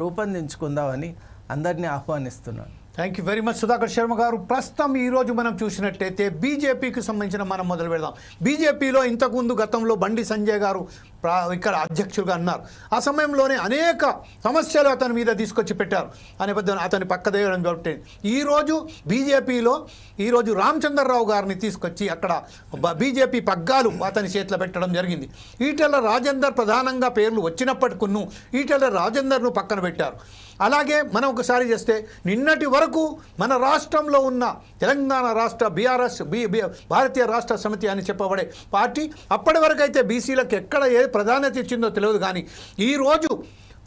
రూపొందించుకుందామని అందరినీ ఆహ్వానిస్తున్నాను. Thank you very much Sudhakar Sharma గారు. ప్రస్తుతం ఈరోజు మనం చూసినట్టయితే బీజేపీకి సంబంధించిన మనం మొదలు పెడదాం. బీజేపీలో ఇంతకుముందు గతంలో బండి సంజయ్ గారు ఇక్కడ అధ్యక్షులుగా అన్నారు. ఆ సమయంలోనే అనేక సమస్యలు అతని మీద తీసుకొచ్చి పెట్టారు. అనే పెద్ద అతని పక్కదేయడం కాబట్టి ఈరోజు బీజేపీలో ఈరోజు రామచంద్రరావు గారిని తీసుకొచ్చి అక్కడ బీజేపీ పగ్గాలు అతని చేతిలో పెట్టడం జరిగింది. ఈటెల రాజేందర్ ప్రధానంగా పేర్లు వచ్చినప్పటికీ ఈటెల రాజేందర్ను పక్కన పెట్టారు. అలాగే మనం ఒకసారి చేస్తే నిన్నటి వరకు మన రాష్ట్రంలో ఉన్న తెలంగాణ రాష్ట్ర బీఆర్ఎస్ భారతీయ రాష్ట్ర సమితి అని చెప్పబడే పార్టీ అప్పటి వరకు అయితే బీసీలకు ఎక్కడ ఏ ప్రాధాన్యత ఇచ్చిందో తెలియదు. కానీ ఈరోజు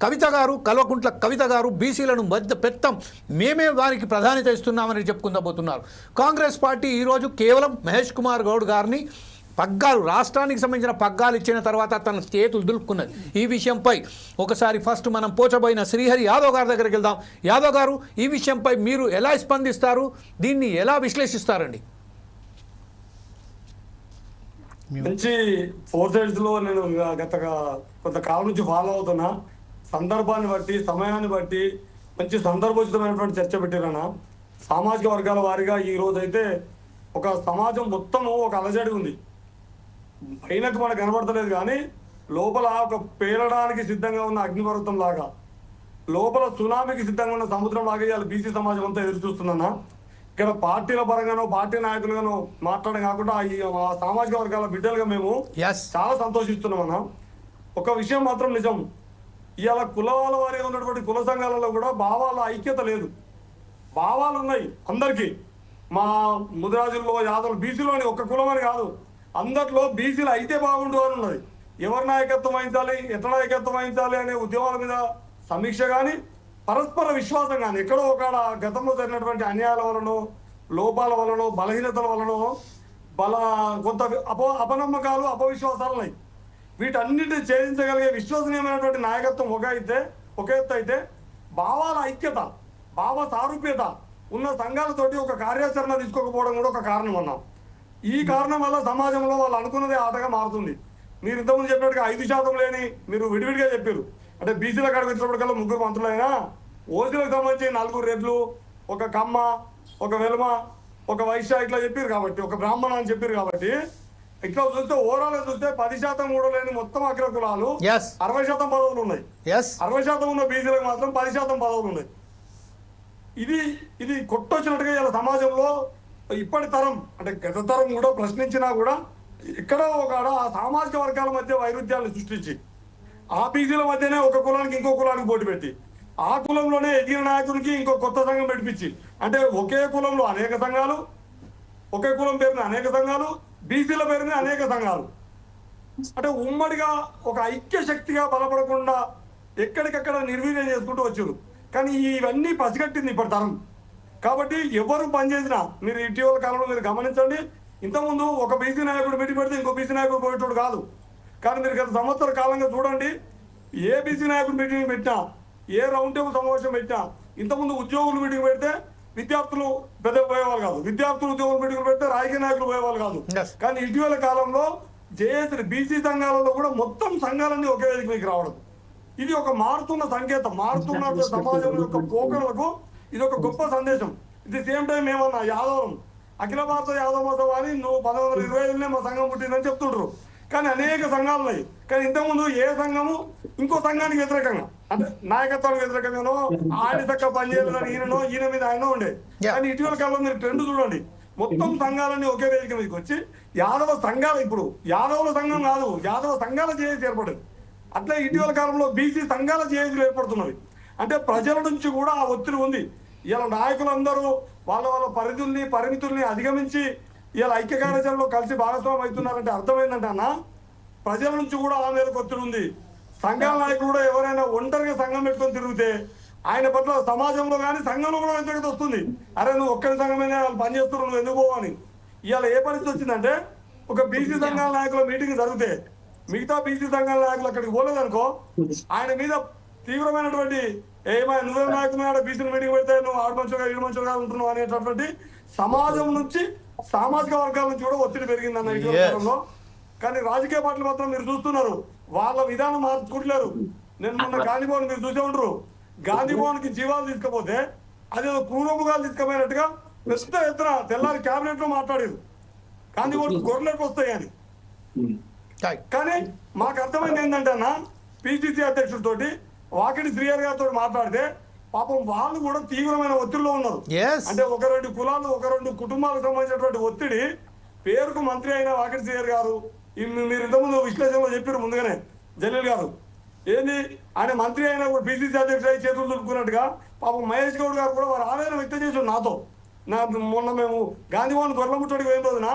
కవిత గారు కల్వకుంట్ల కవిత గారు బీసీలను పెత్తం మేమే వారికి ప్రాధాన్యత ఇస్తున్నామని చెప్పుకుందబోతున్నారు. కాంగ్రెస్ పార్టీ ఈరోజు కేవలం మహేష్ కుమార్ గౌడ్ గారిని పగ్గాలు రాష్ట్రానికి సంబంధించిన పగ్గాలు ఇచ్చిన తర్వాత తన చేతులు దులుపుకున్నది. ఈ విషయంపై ఒకసారి ఫస్ట్ మనం పోచబోయిన శ్రీహరి యాదవ్ గారి దగ్గరికి వెళ్దాం. యాదవ్ గారు, ఈ విషయంపై మీరు ఎలా స్పందిస్తారు, దీన్ని ఎలా విశ్లేషిస్తారండి? మంచి ఫోర్ సైడ్స్ లో నేను గత కొంతకాలం నుంచి ఫాలో అవుతున్నా. సందర్భాన్ని బట్టి సమయాన్ని బట్టి మంచి సందర్భోచితమైనటువంటి చర్చ పెట్టిరన్నా. సామాజిక వర్గాల వారిగా ఈ రోజు అయితే ఒక సమాజం మొత్తము ఒక అలజడి ఉంది. పైనకు మనకు కనబడతలేదు కానీ లోపల ఒక పేలడానికి సిద్ధంగా ఉన్న అగ్నిపర్వతం లాగా, లోపల సునామీకి సిద్ధంగా ఉన్న సముద్రం లాగా ఇవాళ బీసీ సమాజం అంతా ఎదురు చూస్తున్నా. ఇక్కడ పార్టీల పరంగానో పార్టీ నాయకులుగానో మాట్లాడడం కాకుండా ఈ సామాజిక వర్గాల బిడ్డలుగా మేము చాలా సంతోషిస్తున్నామన్నా. ఒక విషయం మాత్రం నిజం, ఇవాళ కులవాళ్ళ వారిగా ఉన్నటువంటి కుల సంఘాలలో కూడా భావాల ఐక్యత లేదు. భావాలు ఉన్నాయి అందరికీ. మా ముదిరాజుల్లో యాదవులు బీసీలోని ఒక్క కులం అని కాదు, అందరిలో బీసీలు అయితే బాగుండు అని ఉన్నది. ఎవరి నాయకత్వం వహించాలి, ఎట్లా నాయకత్వం వహించాలి అనే ఉద్యమాల మీద సమీక్ష కానీ పరస్పర విశ్వాసం కానీ ఎక్కడో ఒక గతంలో జరిగినటువంటి అన్యాయాల వలనో లోపాల వలనో బలహీనతల వలనో కొంత అపనమ్మకాలు అపవిశ్వాసాలు ఉన్నాయి. వీటన్నిటిని ఛేదించగలిగే విశ్వసనీయమైనటువంటి నాయకత్వం ఒక ఎత్తు అయితే భావాల ఐక్యత భావ సారూప్యత ఉన్న సంఘాలతోటి ఒక కార్యాచరణ తీసుకోకపోవడం కూడా ఒక కారణం అన్నాం. ఈ కారణం వల్ల సమాజంలో వాళ్ళు అనుకున్నదే ఆటగా మారుతుంది. మీరు ఇంతకుముందు చెప్పినట్టుగా 5% లేని మీరు విడివిడిగా చెప్పారు. అంటే బీసీల కాడికి వచ్చినప్పటికల్లా 3 మంత్రులైనా ఓసీలకు సంబంధించి 4 రెడ్లు, ఒక కమ్మ, ఒక వెలుమ, ఒక వైశ్య ఇట్లా చెప్పారు కాబట్టి, ఒక బ్రాహ్మణ అని చెప్పారు కాబట్టి ఇట్లా చూస్తే ఓవరాల్ చూస్తే 10% కూడా లేని మొత్తం అగ్ర కులాలు 60% పదవులు ఉన్నాయి. 60% ఉన్న బీసీలకు మాత్రం 10% పదవులు ఉన్నాయి. ఇది కొట్టొచ్చినట్టుగా ఇలా సమాజంలో ఇప్పటి తరం అంటే గత తరం కూడా ప్రశ్నించినా కూడా ఎక్కడో ఒక ఆ సామాజిక వర్గాల మధ్య వైరుధ్యాలను సృష్టించి ఆ బీసీల మధ్యనే ఒక కులానికి ఇంకో కులానికి పోటీ పెట్టి ఆ కులంలోనే ఎదిగిన నాయకుడికి ఇంకో కొత్త సంఘం పెట్టించి అంటే ఒకే కులంలో అనేక సంఘాలు, ఒకే కులం పేరున అనేక సంఘాలు, బీసీల పేరున అనేక సంఘాలు, అంటే ఉమ్మడిగా ఒక ఐక్య శక్తిగా బలపడకుండా ఎక్కడికక్కడ నిర్వీర్యం చేసుకుంటూ వచ్చారు. కానీ ఇవన్నీ పసిగట్టింది ఇప్పటి తరం. కాబట్టి ఎవరు పనిచేసినా మీరు ఇటీవల కాలంలో మీరు గమనించండి, ఇంతకుముందు ఒక బీసీ నాయకుడు మీటింగ్ పెడితే ఇంకో బీసీ నాయకుడు పోయేటోడు కాదు. కానీ మీరు గత సంవత్సర కాలంగా చూడండి, ఏ బీసీ నాయకుడు మీటింగ్ పెట్టినా, ఏ రౌండ్ టేబుల్ సమావేశం పెట్టినా, ఇంతకుముందు ఉద్యోగులు మీటింగ్ పెడితే విద్యార్థులు పెద్ద పోయేవాళ్ళు కాదు, విద్యార్థులు ఉద్యోగులు మీటింగ్లు పెడితే రాజకీయ నాయకులు పోయేవాళ్ళు కాదు. కానీ ఇటీవల కాలంలో జేఏసీ బీసీ సంఘాలలో కూడా మొత్తం సంఘాలన్నీ ఒకే వేదిక మీకు రావడం, ఇది ఒక మారుతున్న సంకేతం. మారుతున్న సమాజం యొక్క పోకడలకు ఇది ఒక గొప్ప సందేశం. ఇది సేమ్ టైం ఏమన్నా యాదవం అఖిల భారత యాదవ మతం అని నువ్వు 1925 మా సంఘం పుట్టిందని చెప్తుండ్రు. కానీ అనేక సంఘాలు ఉన్నాయి. కానీ ఇంతకుముందు ఏ సంఘము ఇంకో సంఘానికి వ్యతిరేకంగా అంటే నాయకత్వానికి వ్యతిరేకంగానో ఆయన చక్క పనిచేయాలని ఈయన మీద ఆయన ఉండే. కానీ ఇటీవల కాలంలో మీరు ట్రెండ్ చూడండి, మొత్తం సంఘాలన్నీ ఒకే వేదిక మీదకి వచ్చి యాదవ సంఘాలు, ఇప్పుడు యాదవుల సంఘం కాదు యాదవ సంఘాల జేఏసీ ఏర్పడింది. అట్లా ఇటీవల కాలంలో బీసీ సంఘాల జేఏసీలు ఏర్పడుతున్నవి. అంటే ప్రజల నుంచి కూడా ఆ ఒత్తిడి ఉంది. ఇలా నాయకులందరూ వాళ్ళ పరిమితుల్ని అధిగమించి ఇలా ఐక్య కార్యాచరణలో కలిసి భాగస్వామ్యం అవుతున్నారంటే అర్థమైందంటే అన్న ప్రజల నుంచి కూడా ఆ మేరకు ఒత్తిడి ఉంది. సంఘాల నాయకులు కూడా ఎవరైనా ఒంటరిగా సంఘం పెట్టుకొని తిరిగితే ఆయన పట్ల సమాజంలో కానీ సంఘంలో కూడా వ్యతిరేకత వస్తుంది. అరే నువ్వు ఒక్కరి సంఘమైనా వాళ్ళు పనిచేస్తున్నారు, నువ్వు ఎందుకు పోవని. ఇవాళ ఏ పరిస్థితి వచ్చిందంటే ఒక బీసీ సంఘాల నాయకుల మీటింగ్ జరిగితే మిగతా బీసీ సంఘాల నాయకులు అక్కడికి పోలేదనుకో ఆయన మీద తీవ్రమైనటువంటి ఏమైనా నువ్వే నాయకులు బీసీ మీటింగ్ పెడితే నువ్వు 6 మంచులుగా 7 మంచులుగా ఉంటున్నావు అనేటటువంటి సమాజం నుంచి సామాజిక వర్గాల నుంచి కూడా ఒత్తిడి పెరిగిందన్న ఇటీవల. కానీ రాజకీయ పార్టీలు మాత్రం మీరు చూస్తున్నారు వాళ్ళ విధానం మార్చుకుంటలేరు. నేను మొన్న కానిపోను మీరు చూసే ఉంటారు, గాంధీ భవన్ కి జీవాలు తీసుకపోతే అదేదో క్రూరముగాలు తీసుకుపోయినట్టుగా పెద్ద ఎత్తున తెల్లారి క్యాబినెట్ లో మాట్లాడారు గాంధీ భవన్ గొర్రెలకు వస్తాయని. కానీ మాకు అర్థమైంది ఏంటంటే అన్న, పిసిసి అధ్యక్షుడితోటి వాకిటి శ్రీహరి గారితో మాట్లాడితే పాపం వాళ్ళు కూడా తీవ్రమైన ఒత్తిడిలో ఉన్నారు. అంటే ఒక రెండు కులాలు ఒక రెండు కుటుంబాలకు సంబంధించినటువంటి ఒత్తిడి. పేరుకు మంత్రి అయిన వాకిటి శ్రీహరి గారు మీరు ఇంతకుముందు విశ్లేషణలో చెప్పారు ముందుగానే జలీల్ గారు, ఏంది ఆయన మంత్రి అయినా కూడా పిసిసి అధ్యక్షుడు అయి చేతులు దులుపుకున్నట్టుగా పాపం మహేష్ గౌడ్ గారు కూడా వారు ఆవేదన వ్యక్తం చేశారు నాతో. మొన్న మేము గాంధీ భవన్ గొర్రెముట్టడికి పోయిన రోజున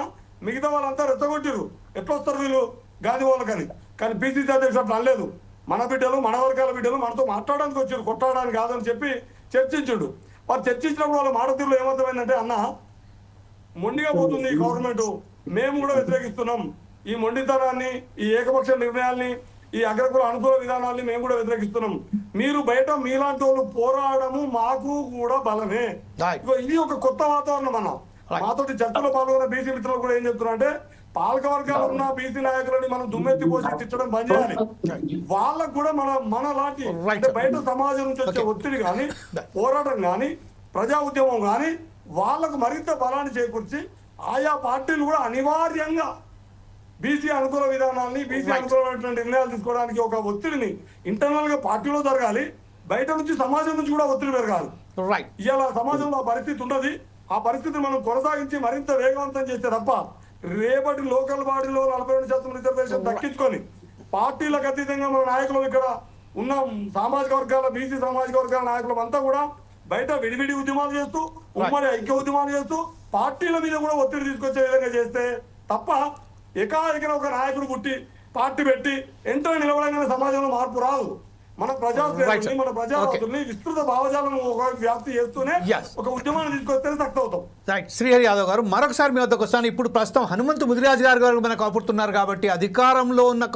మిగతా వాళ్ళంతా రెచ్చగొట్టారు, ఎట్లా వస్తారు వీళ్ళు గాంధీ భవన్ కానీ పిసిసి అధ్యక్షుడు అట్లా అనలేదు. మన బిడ్డలు మన వర్గాల బిడ్డలు మనతో మాట్లాడడానికి వచ్చారు, కొట్టాడడానికి కాదని చెప్పి చర్చించుడు. వారు చర్చించినప్పుడు వాళ్ళ మాట తీరులో ఏమర్థమైందంటే, అన్న మొండిగా పోతుంది ఈ గవర్నమెంట్, మేము కూడా వ్యతిరేకిస్తున్నాం ఈ మొండితనాన్ని, ఈ ఏకపక్ష నిర్ణయాల్ని, ఈ అగ్రకుల అనుకూల విధానాల్ని మేము కూడా వ్యతిరేకిస్తున్నాం. మీరు బయట మీలాంటి వాళ్ళు పోరాడము మాకు కూడా బలమే. ఇది ఒక కొత్త వాతావరణం అన్న. మాతోటి చర్చలో పాల్గొన్న బీసీ మిత్రులు కూడా ఏం చెప్తున్నా అంటే, పాలక వర్గాలు ఉన్న బీసీ నాయకులని మనం దుమ్మెత్తి పోసి తిట్టడం బంద్ చేయాలి. వాళ్ళకు కూడా మన లాంటి బయట సమాజం నుంచి వచ్చే ఒత్తిడి కానీ, పోరాటం కానీ, ప్రజా ఉద్యమం కానీ వాళ్ళకు మరింత బలాన్ని చేకూర్చి ఆయా పార్టీలు కూడా అనివార్యంగా బీసీ అనుకూల విధానాన్ని, బీసీ అనుకూలమైనటువంటి నిర్ణయాలు తీసుకోవడానికి ఒక ఒత్తిడిని ఇంటర్నల్ గా పార్టీలో జరగాలి, బయట నుంచి సమాజం నుంచి కూడా ఒత్తిడి పెరగాలి. ఇవాళ సమాజంలో ఆ పరిస్థితి ఉన్నది. ఆ పరిస్థితిని మనం కొనసాగించి మరింత వేగవంతం చేస్తే తప్ప రేపటి లోకల్ బాడీలో 42% రిజర్వేషన్ దక్కించుకొని పార్టీలకు అతీతంగా మన నాయకులు ఇక్కడ ఉన్న సామాజిక వర్గాల బీసీ సామాజిక వర్గాల నాయకులు అంతా కూడా బయట విడివిడి ఉద్యమాలు చేస్తూ, ఉమ్మడి ఐక్య ఉద్యమాలు చేస్తూ పార్టీల మీద కూడా ఒత్తిడి తీసుకొచ్చే విధంగా చేస్తే తప్ప ఏకాఏకన ఒక నాయకుడు పుట్టి పార్టీ పెట్టి ఎంతో నిలబడంగానే సమాజంలో మార్పు రాదు. మన ప్రజాస్వామ్యాన్ని, మన ప్రజావాదుల్ని విస్తృత భావజాలను వ్యాప్తి చేస్తూనే ఒక ఉద్యమాన్ని తీసుకొస్తే సక్సెస్ అవుతాం. శ్రీహరి యాదవ్ గారు, మరొకసారి మీ వద్దకు వస్తాను. ఇప్పుడు ప్రస్తుతం హనుమంతు ముదిరాజు గారు మనకు అప్పుడుతున్నారు కాబట్టి అధికారంలో ఉన్న